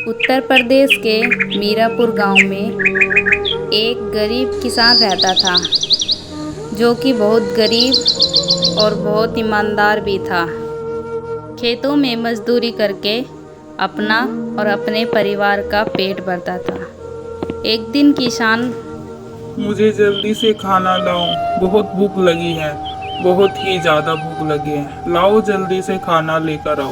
उत्तर प्रदेश के मीरापुर गांव में एक गरीब किसान रहता था, जो कि बहुत गरीब और बहुत ईमानदार भी था। खेतों में मजदूरी करके अपना और अपने परिवार का पेट भरता था। एक दिन किसान मुझे जल्दी से खाना लाओ, बहुत भूख लगी है। बहुत ही ज्यादा भूख लगी है। लाओ जल्दी से खाना लेकर आओ।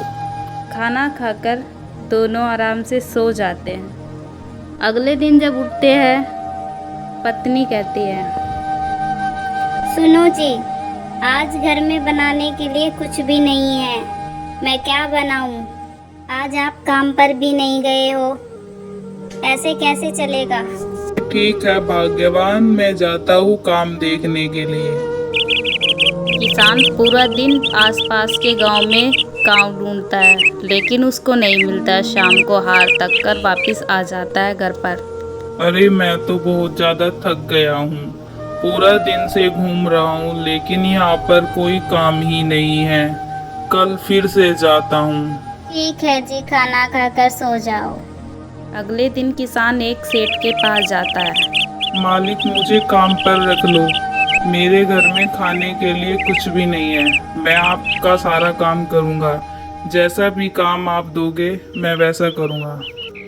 खाना खाकर दोनों आराम से सो जाते हैं। अगले दिन जब उठते हैं, पत्नी कहती है, सुनो जी, आज घर में बनाने के लिए कुछ भी नहीं है। मैं क्या बनाऊं? आज आप काम पर भी नहीं गए हो, ऐसे कैसे चलेगा? ठीक है भाग्यवान, मैं जाता हूँ काम देखने के लिए। किसान पूरा दिन आसपास के गांव में कांव ढूंढता है, लेकिन उसको नहीं मिलता। शाम को हार थक कर वापिस आ जाता है घर पर। अरे मैं तो बहुत ज्यादा थक गया हूँ। पूरा दिन से घूम रहा हूँ, लेकिन यहाँ पर कोई काम ही नहीं है। कल फिर से जाता हूँ। ठीक है जी, खाना खाकर सो जाओ। अगले दिन किसान एक सेठ के पास जाता है। मालिक, मुझे काम पर रख लो। मेरे घर में खाने के लिए कुछ भी नहीं है। मैं आपका सारा काम करूँगा। जैसा भी काम आप दोगे मैं वैसा करूँगा।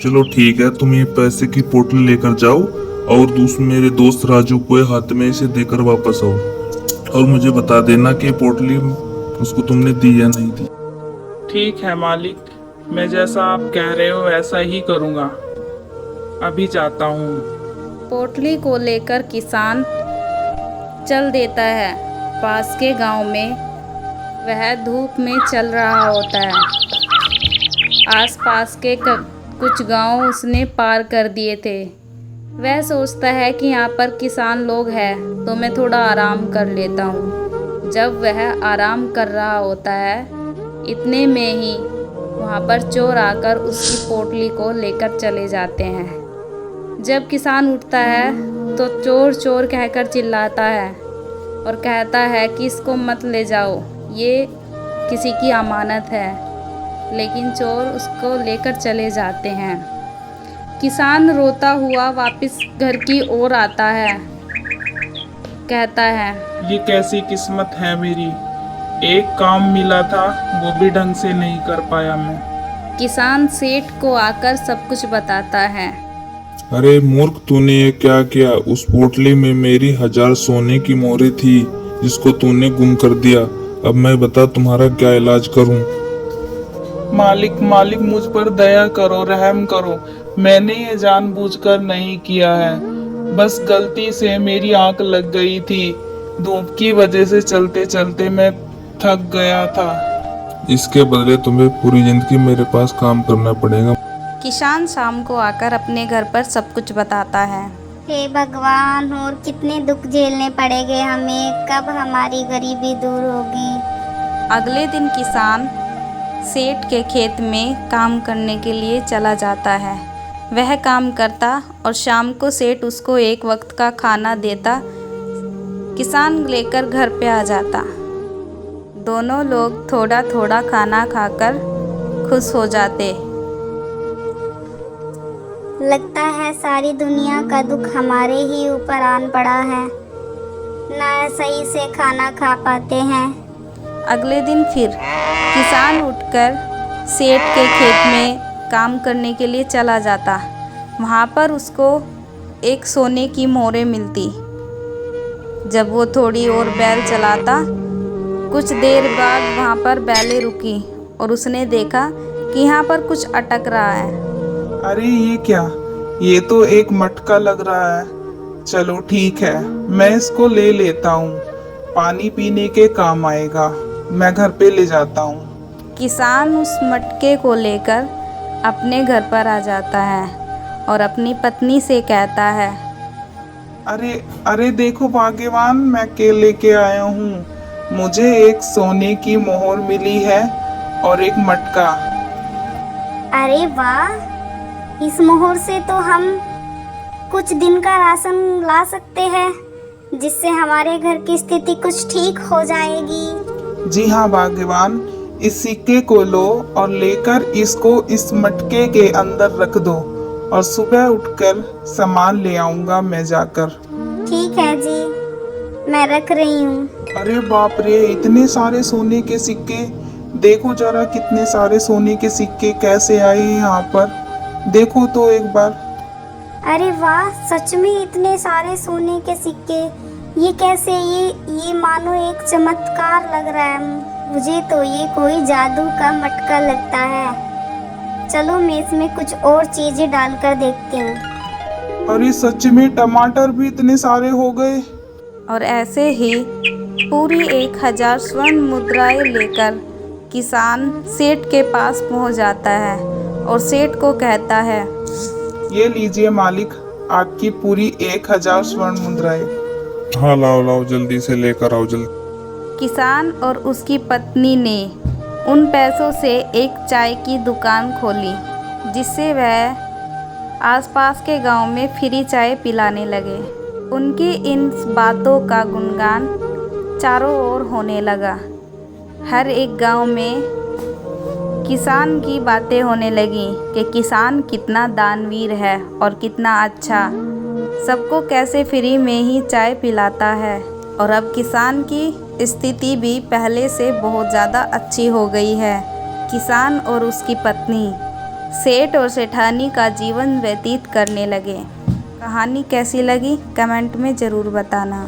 चलो ठीक है, तुम ये पैसे की पोटली लेकर जाओ और मेरे दोस्त राजू को हाथ में इसे देकर वापस आओ, और मुझे बता देना कि पोटली उसको तुमने दी या नहीं दी। ठीक है मालिक, मैं जैसा आप कह रहे हो वैसा ही करूँगा। अभी जाता हूँ। पोटली को लेकर किसान चल देता है। पास के गांव में वह धूप में चल रहा होता है। आसपास के कुछ गांव उसने पार कर दिए थे। वह सोचता है कि यहाँ पर किसान लोग हैं, तो मैं थोड़ा आराम कर लेता हूँ। जब वह आराम कर रहा होता है, इतने में ही वहाँ पर चोर आकर उसकी पोटली को लेकर चले जाते हैं। जब किसान उठता है तो चोर चोर कहकर चिल्लाता है और कहता है कि इसको मत ले जाओ, ये किसी की अमानत है। लेकिन चोर उसको लेकर चले जाते हैं। किसान रोता हुआ वापस घर की ओर आता है। कहता है, ये कैसी किस्मत है मेरी। एक काम मिला था, वो भी ढंग से नहीं कर पाया मैं। किसान सेठ को आकर सब कुछ बताता है। अरे मूर्ख, तूने ये क्या किया? उस पोटली में मेरी 1000 सोने की मोहरें थी, जिसको तूने गुम कर दिया। अब मैं बता तुम्हारा क्या इलाज करूं? मालिक मुझ पर दया करो, रहम करो। मैंने ये जानबूझकर नहीं किया है। बस गलती से मेरी आंख लग गई थी। धूप की वजह से चलते चलते मैं थक गया था। इसके बदले तुम्हें पूरी जिंदगी मेरे पास काम करना पड़ेगा। किसान शाम को आकर अपने घर पर सब कुछ बताता है। हे भगवान, और कितने दुख झेलने पड़ेंगे हमें। कब हमारी गरीबी दूर होगी? अगले दिन किसान सेठ के खेत में काम करने के लिए चला जाता है। वह काम करता और शाम को सेठ उसको एक वक्त का खाना देता। किसान लेकर घर पे आ जाता। दोनों लोग थोड़ा थोड़ा खाना खाकर खुश हो जाते। लगता है सारी दुनिया का दुख हमारे ही ऊपर आन पड़ा है, ना सही से खाना खा पाते हैं। अगले दिन फिर किसान उठकर सेठ के खेत में काम करने के लिए चला जाता। वहाँ पर उसको एक सोने की मोहरें मिलती। जब वो थोड़ी और बैल चलाता, कुछ देर बाद वहाँ पर बैलें रुकी और उसने देखा कि यहाँ पर कुछ अटक रहा है। अरे ये क्या? ये तो एक मटका लग रहा है। चलो ठीक है, मैं इसको ले लेता हूँ। पानी पीने के काम आएगा। मैं घर पे ले जाता हूँ। किसान उस मटके को लेकर अपने घर पर आ जाता है और अपनी पत्नी से कहता है, अरे देखो भाग्यवान, मैं केले के आया हूँ। मुझे एक सोने की मोहर मिली है और एक मटका। अरे वाह, इस मोहर से तो हम कुछ दिन का राशन ला सकते हैं, जिससे हमारे घर की स्थिति कुछ ठीक हो जाएगी। जी हाँ भाग्यवान, इस सिक्के को लो और लेकर इसको इस मटके के अंदर रख दो और सुबह उठकर सामान ले आऊंगा मैं जाकर। ठीक है जी, मैं रख रही हूँ। अरे बाप रे, इतने सारे सोने के सिक्के! देखो जरा कितने सारे सोने के सिक्के कैसे आए हैं यहाँ पर, देखो तो एक बार। अरे वाह, सच में इतने सारे सोने के सिक्के! ये कैसे? ये मानो एक चमत्कार लग रहा है। मुझे तो ये कोई जादू का मटका लगता है। चलो मैं इसमें कुछ और चीजें डालकर देखती हूँ। अरे सच में टमाटर भी इतने सारे हो गए। और ऐसे ही पूरी 1000 स्वर्ण मुद्राएं लेकर किसान सेठ के पास पहुंच जाता है और सेठ को कहता है, ये लीजिए मालिक, आपकी पूरी 1000 स्वर्ण मुद्राएं। हाँ लाओ लाओ, जल्दी से लेकर आओ जल्दी। किसान और उसकी पत्नी ने उन पैसों से एक चाय की दुकान खोली, जिससे वह आसपास के गांव में फ्री चाय पिलाने लगे। उनकी इन बातों का गुणगान चारों ओर होने लगा। हर एक गांव में किसान की बातें होने लगी कि किसान कितना दानवीर है और कितना अच्छा, सबको कैसे फ्री में ही चाय पिलाता है। और अब किसान की स्थिति भी पहले से बहुत ज़्यादा अच्छी हो गई है। किसान और उसकी पत्नी सेठ और सेठानी का जीवन व्यतीत करने लगे। कहानी कैसी लगी कमेंट में ज़रूर बताना।